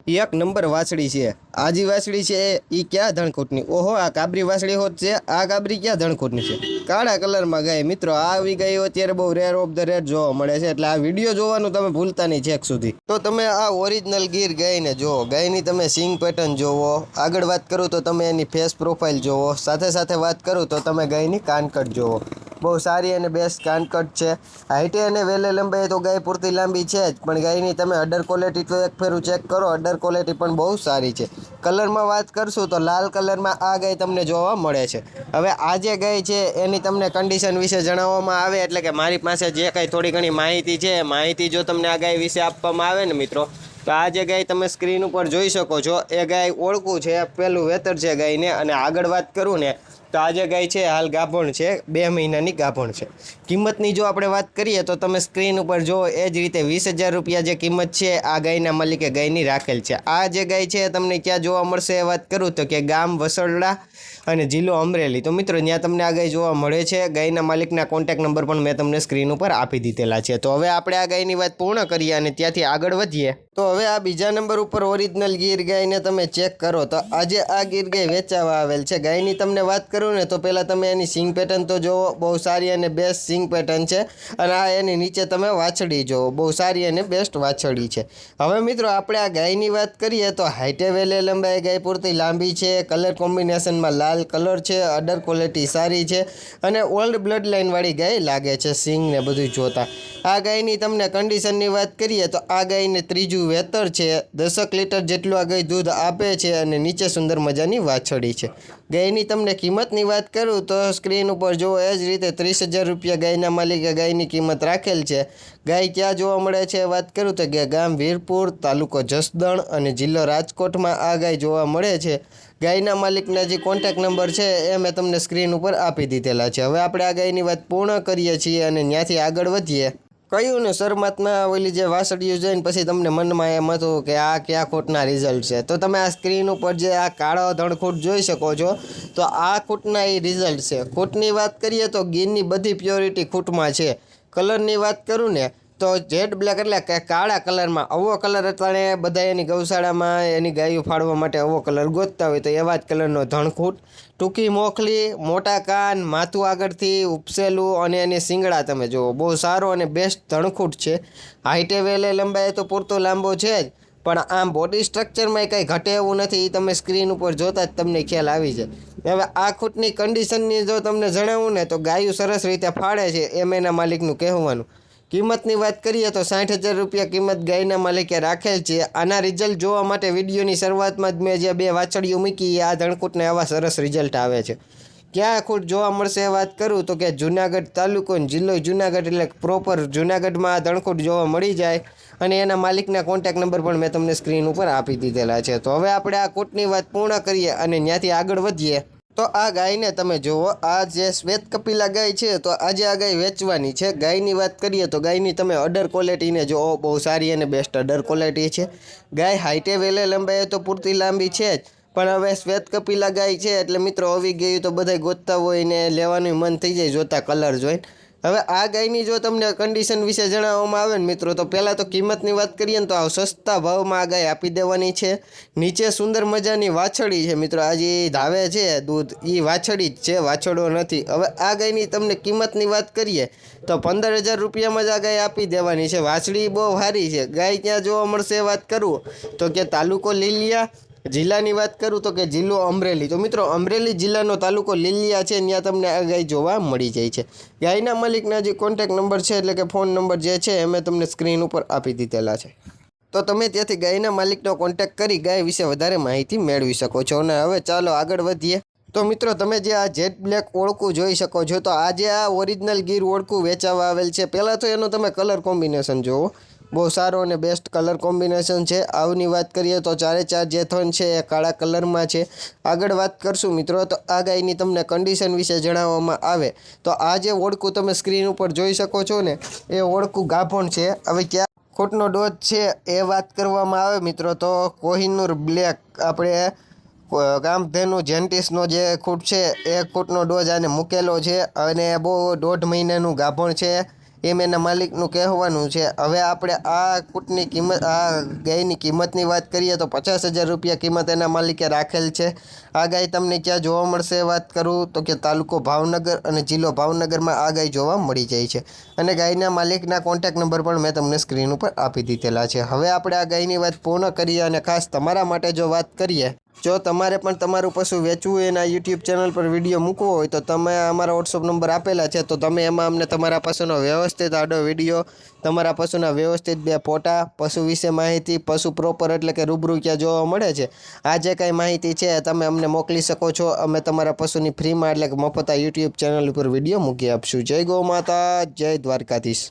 એક નંબર વાછડી છે આજી વાછડી છે એ ક્યાં ધણકૂટની ઓહો આ કાબરી વાછડી હોત છે આ કાબરી ક્યાં ધણકૂટની છે કાળા કલરમાં ગાય મિત્રો આ આવી ગઈ અત્યારે બહુ રેર ઓફ ધ રેર જોવા મળે છે એટલે આ વિડીયો જોવાનું તમે ભૂલતા નહીં છેક સુધી તો તમે આ ઓરિજિનલ ગીર ગાયને જોવો ગાયની તમે સિંગ પેટર્ન જોવો આગળ વાત કરું તો તમે એની ફેસ પ્રોફાઇલ જોવો સાથે સાથે વાત કરું તો તમે ગાયની કાનકટ જોવો બહુ સારી અને બેસ્ટ કાનકટ છે હાઈટે અને વેલે લંબાઈ તો ગાય પૂરતી લાંબી છે જ પણ ગાયની તમે અડર ક્વોલિટી તો એક ફેરું ચેક કરો અડર ક્વોલિટી પણ બહુ સારી છે કલરમાં વાત કરશું તો લાલ કલરમાં આ ગાય તમને જોવા મળે છે હવે આ જે ગાય છે એની તમને કન્ડિશન વિશે જણાવવામાં આવે એટલે કે મારી પાસે જે કંઈ થોડી ઘણી માહિતી છે માહિતી જો તમને આ ગાય વિશે આપવામાં આવે ને મિત્રો તો આ જે ગાય તમે સ્ક્રીન ઉપર જોઈ શકો છો એ ગાય ઓળખું છે પહેલું વેતર છે ગાયને અને આગળ વાત કરું ને તો આ જે ગાય છે હાલ ગાભણ છે 2 મહિનાની ગાભણ છે કિંમતની જો આપણે વાત કરીએ તો તમે સ્ક્રીન ઉપર જો એ જ રીતે 20,000 રૂપિયા જે કિંમત છે આ ગાયના માલિકે ગાયની રાખેલ છે આ જે ગાય છે તમને ક્યાં જોવા મળશે એ વાત કરું તો કે ગામ વસરડા અને જિલ્લો અમરેલી તો મિત્રો ત્યાં તમને આ ગાય જોવા મળે છે ગાયના માલિકના કોન્ટેક્ટ નંબર પણ મેં તમને સ્ક્રીન ઉપર આપી દીધેલા છે તો હવે આપણે આ ગાયની વાત પૂર્ણ કરીએ અને ત્યાંથી આગળ વધીએ તો હવે આ બીજા નંબર ઉપર ઓરિજિનલ ગીર ગાયને તમે ચેક કરો તો આજે આ ગીર ગાય વેચાવા આવેલ છે ગાયની તમને વાત કરું ને તો પહેલાં તમે એની સિંગ પેટર્ન તો જોવો બહુ સારી અને બેસ્ટ સિંગ પેટર્ન છે અને આ એની નીચે તમે વાછડી જોવો બહુ સારી અને બેસ્ટ વાછડી છે હવે મિત્રો આપણે આ ગાયની વાત કરીએ તો હાઈટે વેલે લંબાઈ ગાય પૂરતી લાંબી છે કલર કોમ્બિનેશનમાં લાલ કલર છે અડર ક્વોલિટી સારી છે અને ઓલ્ડ બ્લડ લાઇનવાળી ગાય લાગે છે સિંગ ને બધું જોતા આ ગાયની તમને કન્ડિશનની વાત કરીએ તો આ ગાયને ત્રીજું વેતર છે 10 લીટર જેટલું આ ગાય દૂધ આપે છે અને નીચે સુંદર મજાની વાછડી છે ગાયની તમને કિંમતની વાત કરું તો સ્ક્રીન ઉપર જુઓ એ જ રીતે 30,000 રૂપિયા ગાયના માલિકે ગાયની કિંમત રાખેલ છે ગાય ક્યાં જોવા મળે છે વાત કરું તો કે ગામ વીરપુર તાલુકો જસદણ અને જિલ્લો રાજકોટમાં આ ગાય જોવા મળે છે ગાયના માલિકના જે કોન્ટેક્ટ નંબર છે એ મેં તમને સ્ક્રીન ઉપર આપી દીધેલા છે હવે આપણે આ ગાયની વાત પૂર્ણ કરીએ છીએ અને ત્યાંથી આગળ વધીએ કહ્યું ને શરૂઆતમાં ઓલી જે વાસળીઓ જોઈને પછી તમને મનમાં એમ હતું કે આ ક્યાં ખૂટના રિઝલ્ટ છે તો તમે આ સ્ક્રીન ઉપર જે આ કાળો ધણખૂટ જોઈ શકો છો તો આ ખૂટના એ રિઝલ્ટ છે ખૂટની વાત કરીએ તો ગીરની બધી પ્યોરિટી ખૂટમાં છે કલરની વાત કરું ને તો જેડ બ્લેક એટલે કે કાળા કલરમાં આવો કલર અત્યારે બધા એની ગૌશાળામાં એની ગાયો ફાડવા માટે આવો કલર ગોતતા હોય તો એવા જ કલરનો ધણખૂટ ટૂંકી મોખલી મોટા કાન માથું આગળથી ઉપસેલું અને એની શિંગડા તમે જુઓ બહુ સારો અને બેસ્ટ ધણખૂટ છે હાઈટે વેલે લંબાઈ તો પૂરતો લાંબો છે જ પણ આમ બોડી સ્ટ્રક્ચરમાં કંઈ ઘટે એવું નથી એ તમે સ્ક્રીન ઉપર જોતા જ તમને ખ્યાલ આવી જાય હવે આ ખૂટની કન્ડિશનની જો તમને જણાવું ને તો ગાયું સરસ રીતે ફાડે છે એમ એના માલિકનું કહેવાનું કિંમતની વાત કરીએ તો 60,000 રૂપિયા કિંમત ગાયના માલિકે રાખેલ છે આના રિઝલ્ટ જોવા માટે વિડીયોની શરૂઆતમાં જ મેં જે 2 વાછડીઓ મૂકી આ ધણકૂટને આવા સરસ રિઝલ્ટ આવે છે ક્યાં ખૂટ જોવા મળશે વાત કરું તો કે જુનાગઢ તાલુકો જિલ્લો જુનાગઢ એટલે પ્રોપર જુનાગઢમાં આ ધણકૂટ જોવા મળી જાય અને એના માલિકના કોન્ટેક્ટ નંબર પણ મેં તમને સ્ક્રીન ઉપર આપી દીધેલા છે તો હવે આપણે આ ખૂટની વાત પૂર્ણ કરીએ અને ત્યાંથી આગળ વધીએ તો આ ગાયને તમે જુઓ આ જે શ્વેત કપિલા ગાય છે તો આજે આ ગાય વેચવાની છે ગાયની વાત કરીએ તો ગાયની તમે અડર ક્વોલિટીને જુઓ બહુ સારી અને બેસ્ટ અડર ક્વોલિટી છે ગાય હાઈટે વેલે લંબાઈ તો પૂરતી લાંબી છે જ પણ હવે શ્વેત કપિલા ગાય છે એટલે મિત્રો આવી ગયું તો બધા ગોતતા હોય ને લેવાનું મન થઈ જાય જોતા કલર જોઈને હવે આ ગાયની જો તમને કન્ડિશન વિશે જણાવવામાં આવે ને મિત્રો તો પહેલાં તો કિંમતની વાત કરીએ ને તો આ સસ્તા ભાવમાં આ ગાય આપી દેવાની છે નીચે સુંદર મજાની વાછડી છે મિત્રો આ જે ધાવે છે દૂધ એ વાછડી જ છે વાછડો નથી હવે આ ગાયની તમને કિંમતની વાત કરીએ તો 15,000 રૂપિયામાં જ આ ગાય આપી દેવાની છે વાછડી બહુ સારી છે ગાય ક્યાં જોવા મળશે વાત કરું તો કે તાલુકો લીલિયા જિલ્લાની વાત કરું તો કે જિલ્લો અમરેલી તો મિત્રો અમરેલી જિલ્લાનો તાલુકો લીલિયા છે ત્યાં તમને આ ગાય જોવા મળી જાય છે ગાયના માલિકના જે કોન્ટેક્ટ નંબર છે એટલે કે ફોન નંબર જે છે એ મેં તમને સ્ક્રીન ઉપર આપી દીધેલા છે તો તમે ત્યાંથી ગાયના માલિકનો કોન્ટેક્ટ કરી ગાય વિશે વધારે માહિતી મેળવી શકો છો અને હવે ચાલો આગળ વધીએ તો મિત્રો તમે જે આ જેટ બ્લેક ઓળખું જોઈ શકો છો તો આજે આ ઓરિજિનલ ગીર ઓળખું વેચાવા આવેલ છે પહેલાં તો એનો તમે કલર કોમ્બિનેશન જુઓ બહુ સારો અને બેસ્ટ કલર કોમ્બિનેશન છે આવની વાત કરીએ તો 4 જે થન છે એ કાળા કલરમાં છે આગળ વાત કરશું મિત્રો તો આ ગાયની તમને કન્ડિશન વિશે જણાવવામાં આવે તો આ જે ઓળખું તમે સ્ક્રીન ઉપર જોઈ શકો છો ને એ ઓળખું ગાભણ છે હવે ક્યાં ખૂટનો ડોઝ છે એ વાત કરવામાં આવે મિત્રો તો કોહિનૂર બ્લેક આપણે કામધેનુ જેન્ટિસનો જે ખૂટ છે એ ખૂટનો ડોઝ આને મૂકેલો છે અને બહુ 1.5 મહિનાનું ગાભણ છે એમ એના માલિકનું કહેવાનું છે. હવે આપણે આ કૂટની કિંમત, આ ગાયની કિંમતની વાત કરીએ તો 50,000 રૂપિયા કિંમત એના માલિકે રાખેલ છે. આ ગાય તમને ક્યાં જોવા મળશે વાત કરું તો કે તાલુકો ભાવનગર અને જિલ્લો ભાવનગરમાં આ ગાય જોવા મળી જાય છે. અને ગાયના માલિકના કોન્ટેક્ટ નંબર પણ મેં તમને સ્ક્રીન ઉપર આપી દીધેલા છે. હવે આપણે આ ગાયની વાત પૂર્ણ કરીએ અને ખાસ તમારા માટે જો વાત કરીએ, જો તમારે પણ તમારું પશુ વેચવું હોય એના યુટ્યુબ ચેનલ પર વિડીયો મૂકવો હોય તો તમે અમારા વોટ્સઅપ નંબર આપેલા છે, તો તમે એમાં અમને તમારા પશુનો વ્યવસ્થિત આડો વિડીયો, તમારા પશુના વ્યવસ્થિત 2 ફોટા, પશુ વિશે માહિતી, પશુ પ્રોપર એટલે કે રૂબરૂ ક્યાં જોવા મળે છે, આ જે કાંઈ માહિતી છે તમે અમને મોકલી શકો છો. અમે તમારા પશુની ફ્રીમાં એટલે કે મફત આ યુટ્યુબ ચેનલ ઉપર વિડીયો મૂકી આપશું. જય ગૌ માતા, જય દ્વારકાધીશ.